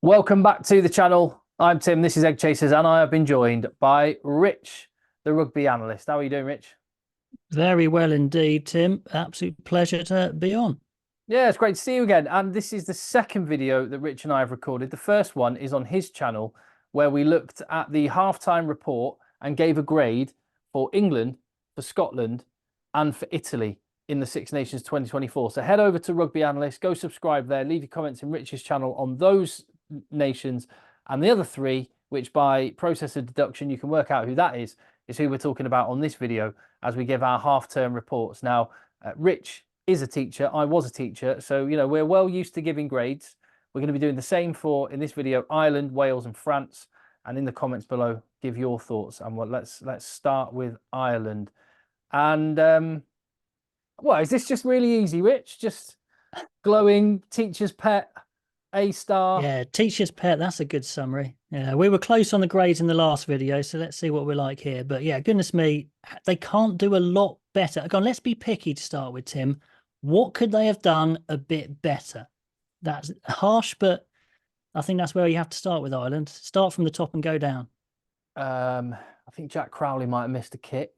Welcome back to the channel. I'm Tim, this is Egg Chasers, and I have been joined by Rich, the rugby analyst. How are you doing, Rich? Very well indeed, Tim. Absolute pleasure to be on. Yeah, it's great to see you again. And this is the second video that Rich and I have recorded. The first one is on his channel, where we looked at the halftime report and gave a grade for England, for Scotland, and for Italy in the Six Nations 2024. So head over to Rugby Analyst, go subscribe there, leave your comments in Rich's channel on those nations, and the other three, which by process of deduction you can work out who that is who we're talking about on this video as we give our half-term reports. Now, Rich is a teacher. I was a teacher, so we're well used to giving grades. We're going to be doing the same for, in this video, Ireland, Wales, and France. And in the comments below, give your thoughts. And let's start with Ireland. And well, is this just really easy, Rich? Just glowing teacher's pet, A star. Yeah, teacher's pet. That's a good summary. Yeah, we were close on the grades in the last video, so let's see what we're like here. But yeah, goodness me, they can't do a lot better. Go on, let's be picky to start with, Tim. What could they have done a bit better? That's harsh, but I think that's where you have to start with Ireland. Start from the top and go down. I think Jack Crowley might have missed a kick.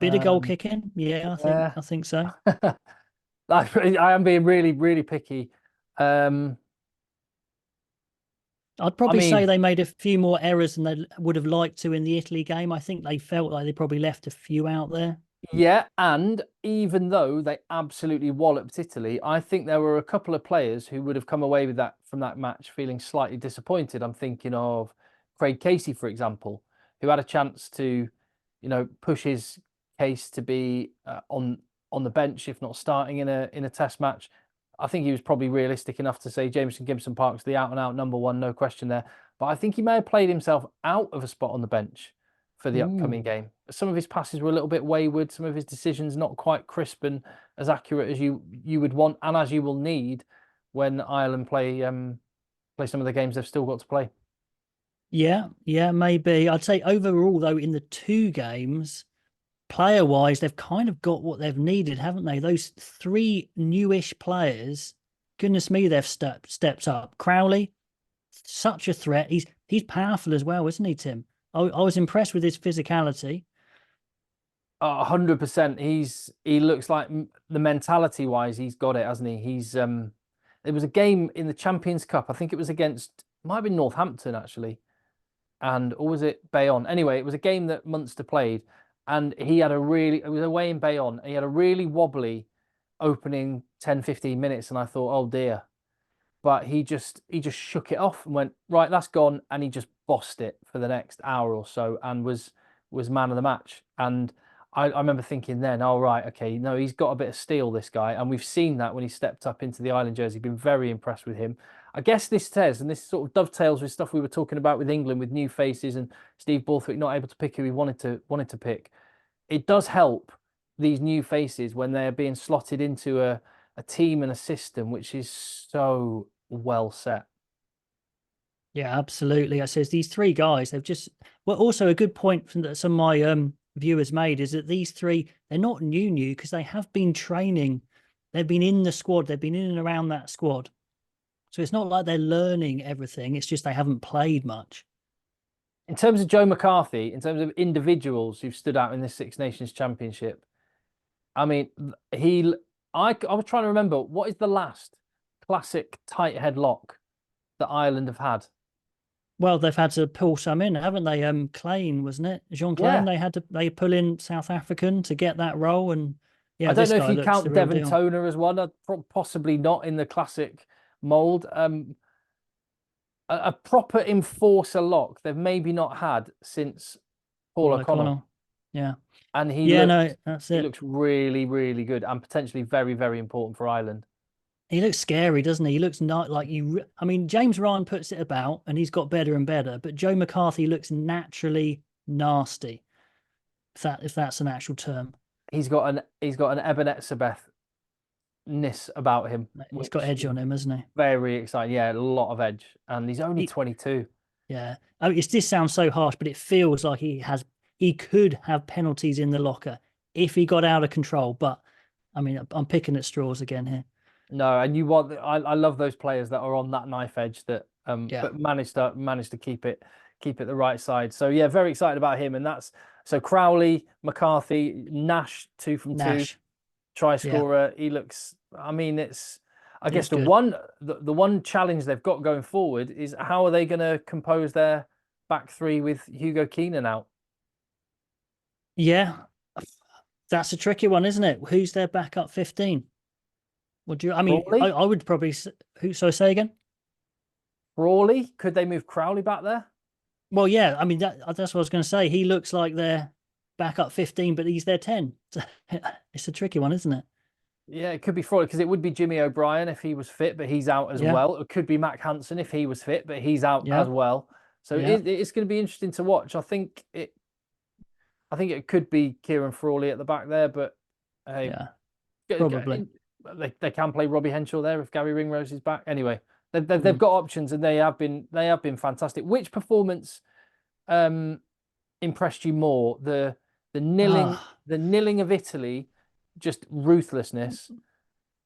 Bit of goal kicking. Yeah, Yeah. I think so. I am being really, really picky. I'd probably say they made a few more errors than they would have liked to in the Italy game. I think they felt like they probably left a few out there. Yeah, and even though they absolutely walloped Italy, I think there were a couple of players who would have come away with that from that match feeling slightly disappointed. I'm thinking of Craig Casey, for example, who had a chance to, push his case to be on the bench, if not starting in a test match. I think he was probably realistic enough to say Jameson Gibson Park's the out and out number one, no question there. But I think he may have played himself out of a spot on the bench for the upcoming game. Some of his passes were a little bit wayward, some of his decisions not quite crisp and as accurate as you would want and as you will need when Ireland play some of the games they've still got to play. Yeah, maybe. I'd say overall, though, in the two games, player-wise, they've kind of got what they've needed, haven't they? Those three newish players, goodness me, they've stepped up. Crowley, such a threat. He's powerful as well, isn't he, Tim? I was impressed with his physicality. 100%. He looks like the mentality wise, he's got it, hasn't he? There was a game in the Champions Cup. I think it was against, might have been Northampton actually, or was it Bayonne? Anyway, it was a game that Munster played, and it was away in Bayonne. He had a really wobbly opening 10, 15 minutes, and I thought, oh dear. But he just shook it off and went, right, that's gone, and he just bossed it for the next hour or so and was man of the match. And I remember thinking then, oh right, okay, no, he's got a bit of steel, this guy, and we've seen that when he stepped up into the Ireland jersey. Been very impressed with him. I guess this says, and this sort of dovetails with stuff we were talking about with England, with new faces and Steve Borthwick not able to pick who he wanted to pick. It does help these new faces when they're being slotted into a team and a system which is so well set. Yeah, absolutely. I says these three guys, they've just also a good point from that some of my viewers made is that these three, they're not new because they have been training. They've been in the squad, they've been in and around that squad. So it's not like they're learning everything, it's just they haven't played much. In terms of Joe McCarthy, in terms of individuals who've stood out in this Six Nations Championship, I mean, I was trying to remember, what is the last classic tight headlock that Ireland have had? Well, they've had to pull some in, haven't they? Klein, wasn't it? Jean Klein, Yeah. they pull in South African to get that role. And yeah, I don't this know if guy you looks the count real Devon deal. Toner as one, possibly not in the classic mold. A proper enforcer lock they've maybe not had since Paul O'Connell. Yeah. And No, that's it. He looks really, really good and potentially very, very important for Ireland. He looks scary, doesn't he? He looks not like you. I mean, James Ryan puts it about and he's got better and better, but Joe McCarthy looks naturally nasty. If that's an actual term. He's got an Ebenezer ness about him. He's got edge on him, hasn't he? Very exciting. Yeah, a lot of edge. And he's only 22. Yeah. I mean, this sounds so harsh, but it feels like he could have penalties in the locker if he got out of control. But I mean, I'm picking at straws again here. No, and I love those players that are on that knife edge that Yeah. but managed to keep it the right side. So yeah, very excited about him. And that's so Crowley, McCarthy, Nash, 2 from 2, Nash. try Yeah. scorer. He looks. I mean, I guess He's good. the one challenge they've got going forward is how are they going to compose their back three with Hugo Keenan out? Yeah. That's a tricky one, isn't it? Who's their backup 15? Would you? I mean, Crawley, I would probably. Who? So say again. Crawley, could they move Crowley back there? Well, yeah. I mean, that's what I was going to say. He looks like their backup 15, but he's their 10. It's a tricky one, isn't it? Yeah, it could be Frawley because it would be Jimmy O'Brien if he was fit, but he's out as Yeah. well. It could be Mac Hansen if he was fit, but he's out Yeah. as well. So Yeah. it's going to be interesting to watch. I think it could be Kieran Frawley at the back there, but hey, Yeah. Probably. they can play Robbie Henshaw there if Gary Ringrose is back. Anyway, they've Mm. got options and they have been fantastic. Which performance impressed you more? Ah, The nilling of Italy, just ruthlessness.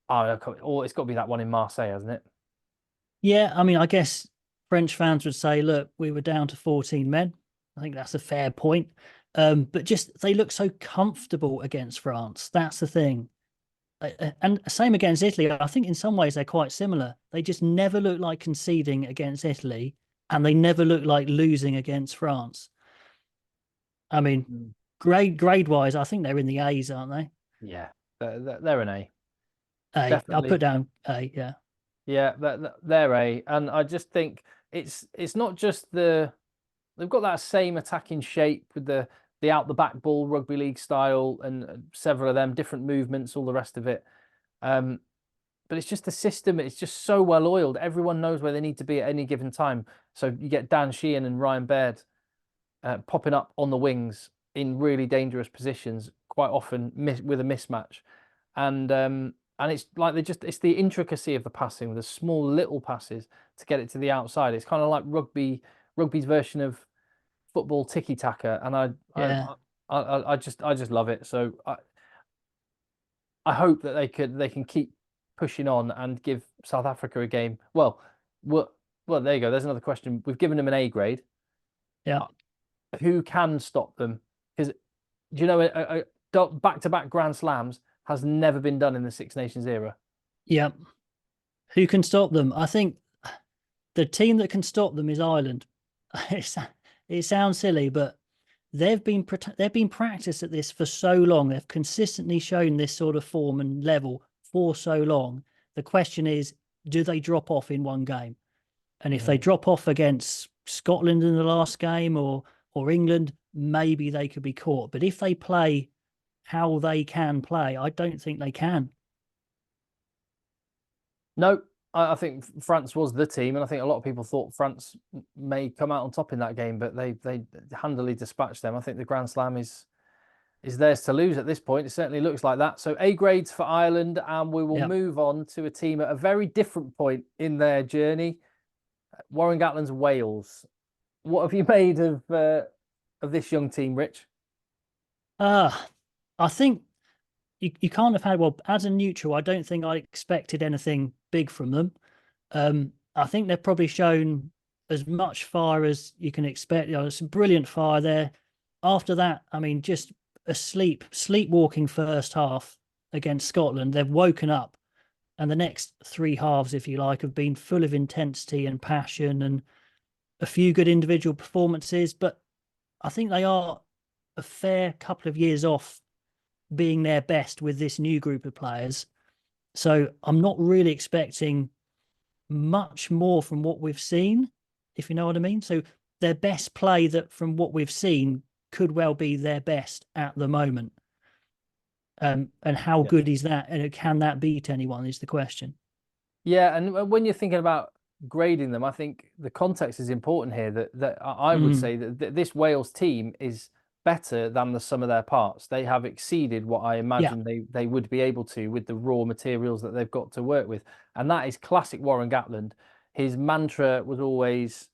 Oh, it's got to be that one in Marseille, hasn't it? yeah. I mean, I guess French fans would say, look, we were down to 14 men. I think that's a fair point. But just they look so comfortable against France. That's the thing. And same against Italy. I think in some ways they're quite similar. They just never look like conceding against Italy, and they never look like losing against France. I mean, Mm. grade wise, I think they're in the A's, aren't they? Yeah, they're an A, A. I'll put definitely. down A. Yeah. Yeah, they're A, and I just think it's not just they've got that same attacking shape with the out the back ball rugby league style and several of them different movements, all the rest of it. Um, but it's just the system. It's just so well oiled. Everyone knows where they need to be at any given time. So you get Dan Sheehan and Ryan Baird popping up on the wings in really dangerous positions, quite often with a mismatch, and it's like it's the intricacy of the passing, with the small little passes to get it to the outside. It's kind of like rugby's version of football tiki taka, and Yeah. I just love it. So I hope that they can keep pushing on and give South Africa a game. Well, there you go. There's another question. We've given them an A grade. Yeah. Who can stop them? Because do you know back-to-back Grand Slams has never been done in the Six Nations era. Yeah. Who can stop them? I think the team that can stop them is Ireland. It sounds silly, but they've been practiced at this for so long. They've consistently shown this sort of form and level for so long. The question is, do they drop off in one game? And if they drop off against Scotland in the last game or England, maybe they could be caught. But if they play how they can play, I don't think they can. No, I think France was the team, and I think a lot of people thought France may come out on top in that game, but they handily dispatched them. I think the Grand Slam is theirs to lose at this point. It certainly looks like that. So A grades for Ireland, and we will move on to a team at a very different point in their journey. Warren Gatland's Wales. What have you made of this young team, Rich? I think you can't have had, well, as a neutral, I don't think I expected anything big from them. I think they've probably shown as much fire as you can expect. It's a brilliant fire there. After that, I mean, just a sleepwalking first half against Scotland. They've woken up, and the next three halves, if you like, have been full of intensity and passion and a few good individual performances. But I think they are a fair couple of years off being their best with this new group of players. So I'm not really expecting much more from what we've seen, if you know what I mean. So their best play, that from what we've seen, could well be their best at the moment. And how good is that? And can that beat anyone is the question. Yeah, and when you're thinking about grading them, I think the context is important here. That I would say that this Wales team is better than the sum of their parts. They have exceeded what I imagined they would be able to with the raw materials that they've got to work with, and that is classic Warren Gatland. His mantra was always,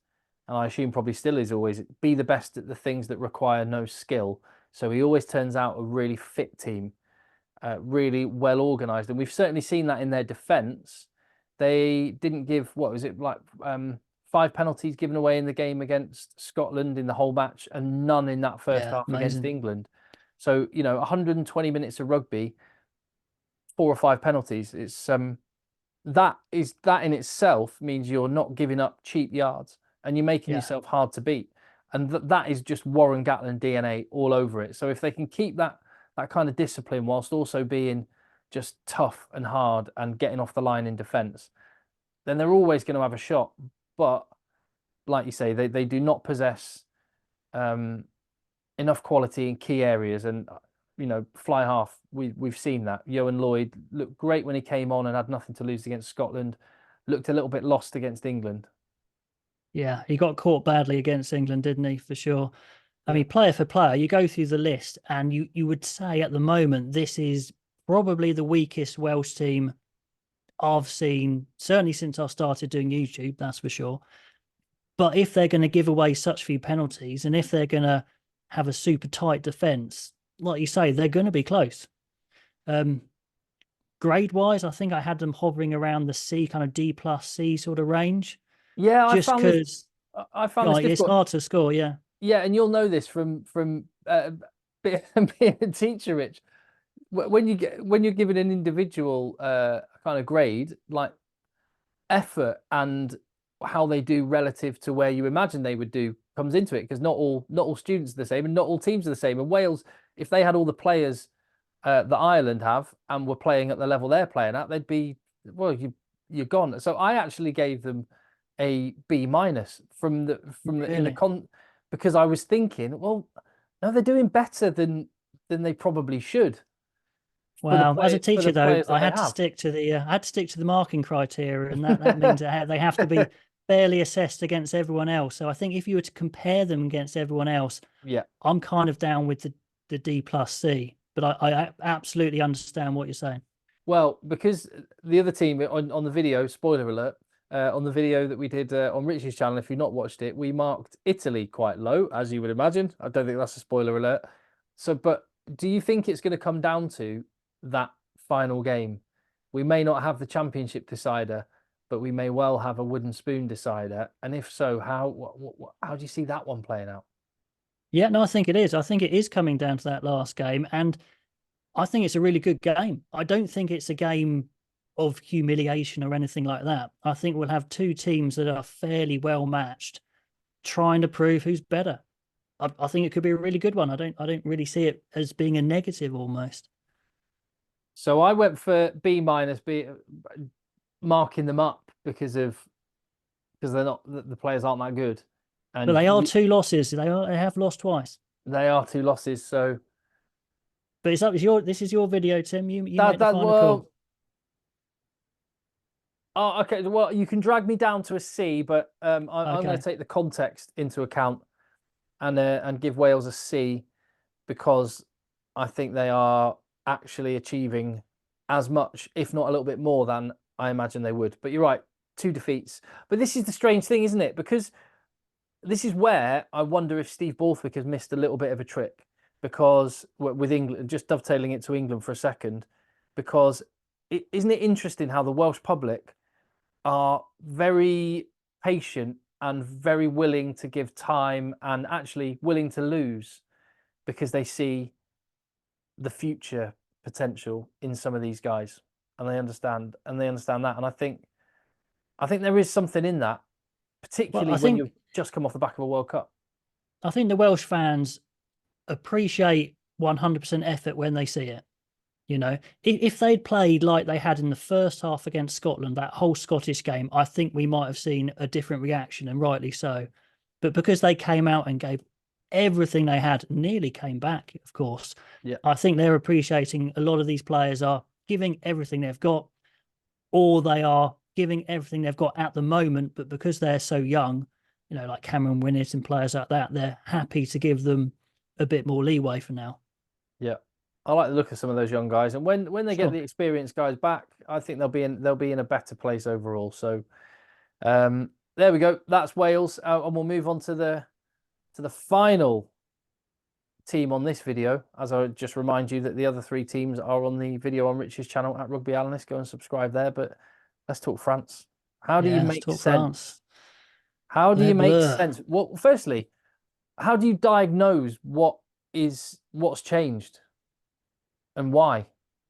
and I assume probably still is always, be the best at the things that require no skill. So he always turns out a really fit team, really well organized, and we've certainly seen that in their defence. They didn't give, what was it, like 5 penalties given away in the game against Scotland in the whole match, and none in that first Yeah, half against amazing. England. So, 120 minutes of rugby, 4 or 5 penalties. It's that in itself means you're not giving up cheap yards and you're making Yeah, yourself hard to beat. And that is just Warren Gatland DNA all over it. So if they can keep that kind of discipline whilst also being just tough and hard and getting off the line in defence, then they're always going to have a shot. But like you say, they do not possess enough quality in key areas. And fly half, we've seen that. Yohan Lloyd looked great when he came on and had nothing to lose against Scotland. Looked a little bit lost against England. yeah, he got caught badly against England, didn't he? For sure. I Yeah. mean, player for player, you go through the list, and you would say at the moment this is probably the weakest Welsh team I've seen, certainly since I started doing YouTube. That's for sure. But if they're going to give away such few penalties, and if they're going to have a super tight defence, like you say, they're going to be close. Grade wise, I think I had them hovering around the C, kind of D plus C sort of range, Yeah, just because I found this like it's difficult. hard to score. Yeah, Yeah, and you'll know this from being a teacher, Rich. When you're given an individual kind of grade, like effort and how they do relative to where you imagine they would do comes into it, because not all students are the same and not all teams are the same. And Wales, if they had all the players that Ireland have and were playing at the level they're playing at, they'd be, well, you're gone. So I actually gave them a B minus from the in the really. con because I was thinking, well, no, they're doing better than they probably should Well, as a for the teacher though, players that they have. I had to stick to the marking criteria, and that means that they have to be fairly assessed against everyone else. So I think if you were to compare them against everyone else, Yeah. I'm kind of down with the D plus C. But I absolutely understand what you're saying. Well, because the other team on the video, spoiler alert, on the video that we did on Richie's channel, if you've not watched it, we marked Italy quite low, as you would imagine. I don't think that's a spoiler alert. So, but do you think it's going to come down to that final game? We may not have the championship decider, but we may well have a wooden spoon decider. And if so, how do you see that one playing out? Yeah, no, I think it is. I think it is coming down to that last game, and I think it's a really good game. I don't think it's a game of humiliation or anything like that. I think we'll have two teams that are fairly well matched, trying to prove who's better. I think it could be a really good one. I don't really see it as being a negative almost. So I went for B minus, B marking them up because they're not, the players aren't that good, But and they are two losses. They have lost twice. they are 2 losses. So But it's up to your. This is your video, Tim. You that make the that final call. well, oh, okay. Well, you can drag me down to a C, but I'm going to Okay. take the context into account and give Wales a C, because I think they are actually achieving as much, if not a little bit more, than I imagine they would. But you're right, 2 defeats. But this is the strange thing, isn't it? Because this is where I wonder if Steve Borthwick has missed a little bit of a trick, because with England, just dovetailing it to England for a second, because isn't it interesting how the Welsh public are very patient and very willing to give time and actually willing to lose because they see the future potential in some of these guys, and they understand that. And I think there is something in that, Well, particularly when you've just come off the back of a World Cup. I think the Welsh fans appreciate 100% effort when they see it. You know, if they'd played like they had in the first half against Scotland, that whole Scottish game, I think we might have seen a different reaction, and rightly so. But because they came out and gave everything they had, nearly came back, of course, Yeah. I think they're appreciating a lot of these players are giving everything they've got, or they are giving everything they've got at the moment. But because they're so young, like Cameron Winnett and players like that, they're happy to give them a bit more leeway for now. Yeah. I like the look of some of those young guys, and when they get Sure. the experienced guys back, I think they'll be in a better place overall. So there we go. That's Wales, and we'll move on to the final team on this video. As I just remind you that the other 3 teams are on the video on Rich's channel at Rugby Analyst. Go and subscribe there. But let's talk France. How do you Yeah, let's make talk sense France. How do They're you make blur. sense? Well, firstly, how do you diagnose what's changed and why?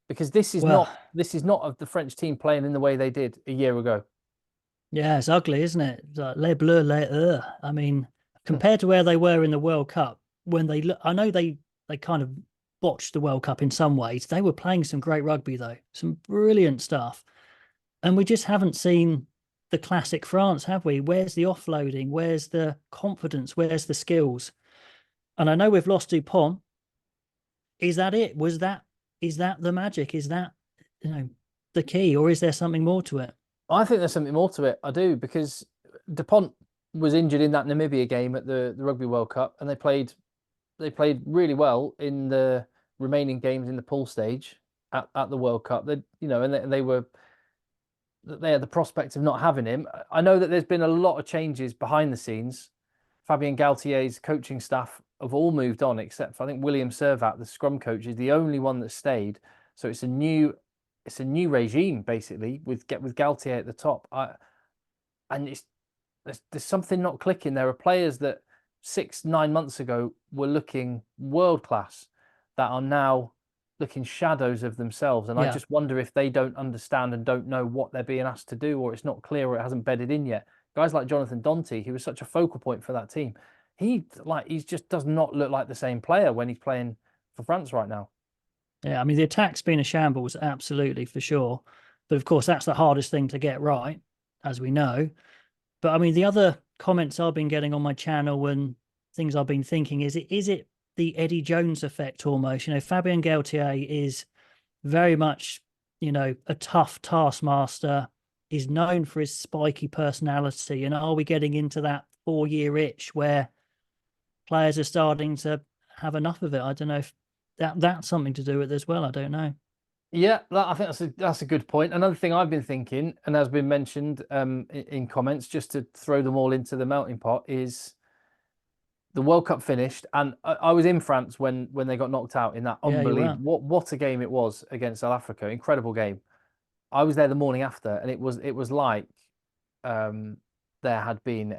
Because Well, this is not of the French team playing in the way they did a year ago. yeah, it's ugly, isn't it? It's like les bleus, les I mean, compared to where they were in the World Cup, when they look, I know they kind of botched the World Cup in some ways. They were playing some great rugby though, some brilliant stuff, and we just haven't seen the classic France, have we? Where's the offloading? Where's the confidence? Where's the skills? And I know we've lost Dupont. Is that it? Is that the magic? Is that, you know, the key, or is there something more to it? I think there's something more to it. I do because Dupont was injured in that Namibia game at the Rugby World Cup, and they played really well in the remaining games in the pool stage at the World Cup. They had the prospect of not having him. I know that there's been a lot of changes behind the scenes. Fabien Galtier's coaching staff have all moved on, except for I think William Servat, the scrum coach, is the only one that stayed. So it's a new regime basically with Galtier at the top. And there's something not clicking. There are players that 9 months ago were looking world class that are now looking shadows of themselves. And I Yeah. just wonder if they don't understand and don't know what they're being asked to do, or it's not clear, or it hasn't bedded in yet. Guys like Jonathan Donty, who was such a focal point for that team, he just does not look like the same player when he's playing for France right now. Yeah, I mean, the attack's been a shambles, absolutely, for sure. But of course, that's the hardest thing to get right, as we know. But I mean, the other comments I've been getting on my channel and things I've been thinking is it the Eddie Jones effect almost? You know, Fabien Galtier is very much, you know, a tough taskmaster, is known for his spiky personality. And are we getting into that 4-year itch where players are starting to have enough of it? I don't know if that's something to do with it as well. I don't know. Yeah, I think that's a good point. Another thing I've been thinking, and has been mentioned in comments, just to throw them all into the melting pot, is the World Cup finished, and I was in France when they got knocked out in that Yeah, you were. unbelievable what a game it was against South Africa, incredible game. I was there the morning after, and it was like um, there had been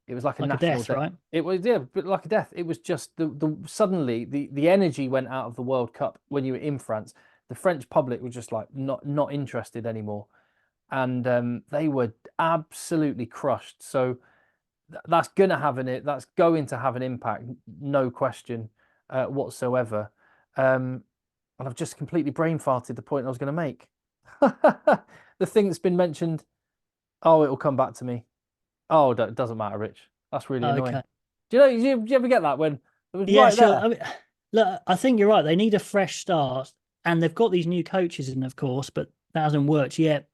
it was like a Like a national death, death. right? It was, yeah, but like a death. It was just the suddenly the energy went out of the World Cup when you were in France. The French public was just like not interested anymore, and they were absolutely crushed. So that's going to have an impact, no question whatsoever. And I've just completely brain farted the point I was going to make. The thing that's been mentioned. Oh, it'll come back to me. Oh, it doesn't matter, Rich. That's really annoying. Okay. Do you ever get that when it was Yeah, right sure. there? I mean, look, I think you're right. They need a fresh start, and they've got these new coaches in, of course, but that hasn't worked yet.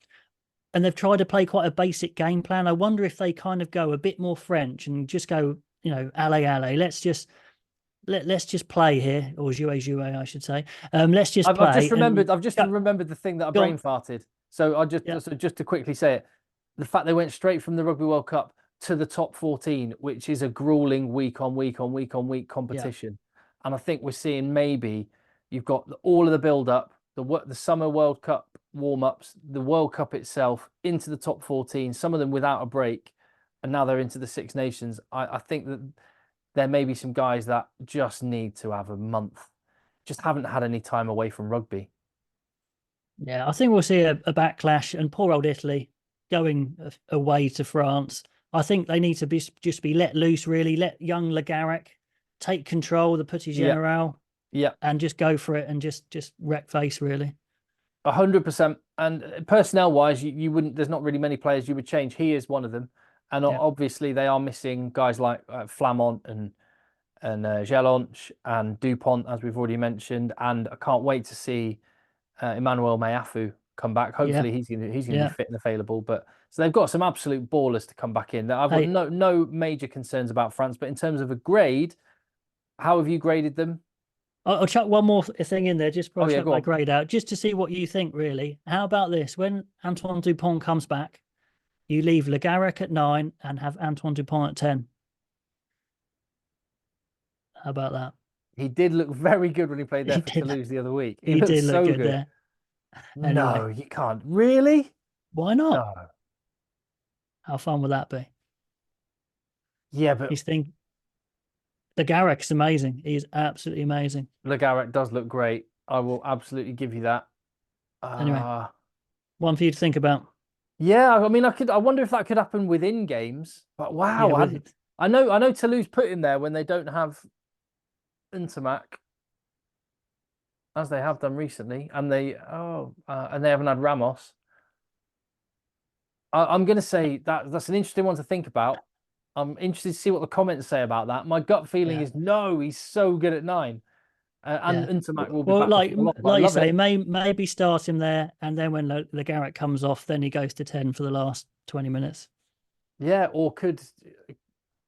And they've tried to play quite a basic game plan. I wonder if they kind of go a bit more French and just go, you know, allez, allez. Let's just play here, or jouer, I should say. Let's just I've just play and remembered. I've just go, remembered the thing that I go brain on. farted. So Yeah, just to quickly say it, the fact they went straight from the Rugby World Cup to the top 14, which is a grueling week on week on week on week yeah. competition, and I think we're seeing maybe you've got all of the build up, the Summer World Cup warm ups, the World Cup itself into the top 14, some of them without a break, and now they're into the Six Nations. I think that there may be some guys that just need to have a month, just haven't had any time away from rugby. Yeah, I think we'll see a backlash, and poor old Italy going away to France. I think they need to just be let loose, really. Let young Le Garrec take control, the Petit Yeah, General, yeah, and just go for it and just wreck face, really. 100%. And personnel wise, you wouldn't. There's not really many players you would change. He is one of them, and Yeah, obviously they are missing guys like Flamont and Jelonch and Dupont, as we've already mentioned. And I can't wait to see Emmanuel Meafu come back. yeah, Hopefully he's going to be yeah. fit and available. But so they've got some absolute ballers to come back in. I've got Hey, no major concerns about France. But in terms of a grade, how have you graded them? I'll chuck one more thing in there just before Oh I yeah, chuck go my on. grade out, just to see what you think, really. How about this? When Antoine Dupont comes back, you leave Le Garrec at 9 and have Antoine Dupont at 10. How about that? He did look very good when he played there He for did. Toulouse the other week. He He looked did look so good good. there. No, Anyway, you can't. Really? why not? No. How fun would that be? Yeah, but He's think the Garrick's amazing. He is absolutely amazing. Le Garrec does look great. I will absolutely give you that. Anyway, Uh one for you to think about. yeah, I mean, I wonder if that could happen within games. But Yeah, wow, with it. I know Toulouse put him there when they don't have Intermac, as they have done recently, and and they haven't had Ramos. I'm going to say that that's an interesting one to think about. I'm interested to see what the comments say about that. My gut feeling Yeah. is no, he's so good at 9. And Yeah. Intermac will be Well, back before long, but I like you love say, it. maybe start him there, and then when the Garrett comes off, then he goes to 10 for the last 20 minutes. Yeah, or could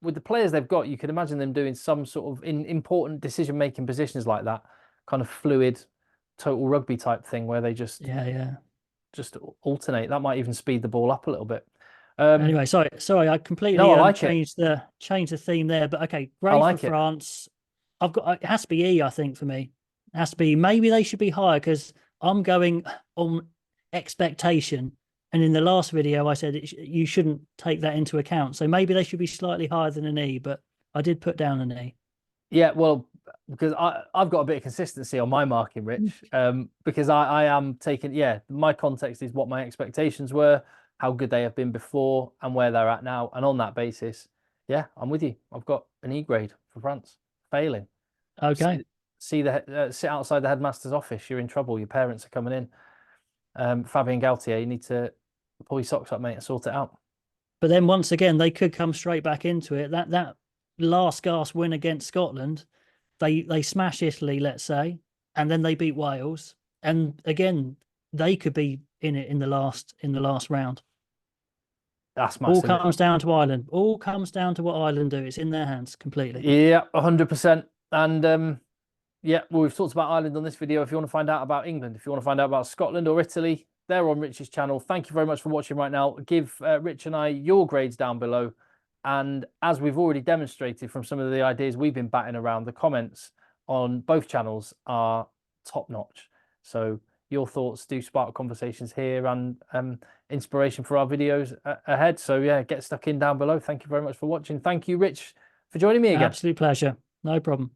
with the players they've got, you could imagine them doing some sort of in important decision-making positions like that, kind of fluid, total rugby type thing where they Yeah, yeah. just alternate. That might even speed the ball up a little bit. Anyway, sorry, I No, completely I like it. changed the theme there. But okay, I great for like it. France. I've got it has to be E, I think, for me. It has to be, maybe they should be higher because I'm going on expectation. And in the last video, I said you shouldn't take that into account. So maybe they should be slightly higher than an E, but I did put down an E. Yeah, well, because I've got a bit of consistency on my marking, Rich. Because I am taking, yeah, my context is what my expectations were, how good they have been before, and where they're at now. And on that basis, yeah, I'm with you. I've got an E grade for France. Failing. Okay. Sit outside the headmaster's office. You're in trouble. Your parents are coming in. Fabien Galtier, you need to pull your socks up, mate, and sort it out. But then once again, they could come straight back into it. That last gasp win against Scotland, they smash Italy, let's say, and then they beat Wales, and again they could be in it in the last round. That's All massive. comes down to Ireland. All comes down to what Ireland do. It's in their hands completely. Yeah, 100%. And yeah, well, we've talked about Ireland on this video. If you want to find out about England, if you want to find out about Scotland or Italy, they're on Rich's channel. Thank you very much for watching right now. Give Rich and I your grades down below. And as we've already demonstrated from some of the ideas we've been batting around, the comments on both channels are top notch. So your thoughts do spark conversations here and inspiration for our videos ahead. So yeah, get stuck in down below. Thank you very much for watching. Thank you, Rich, for joining me again. Absolute pleasure. No problem.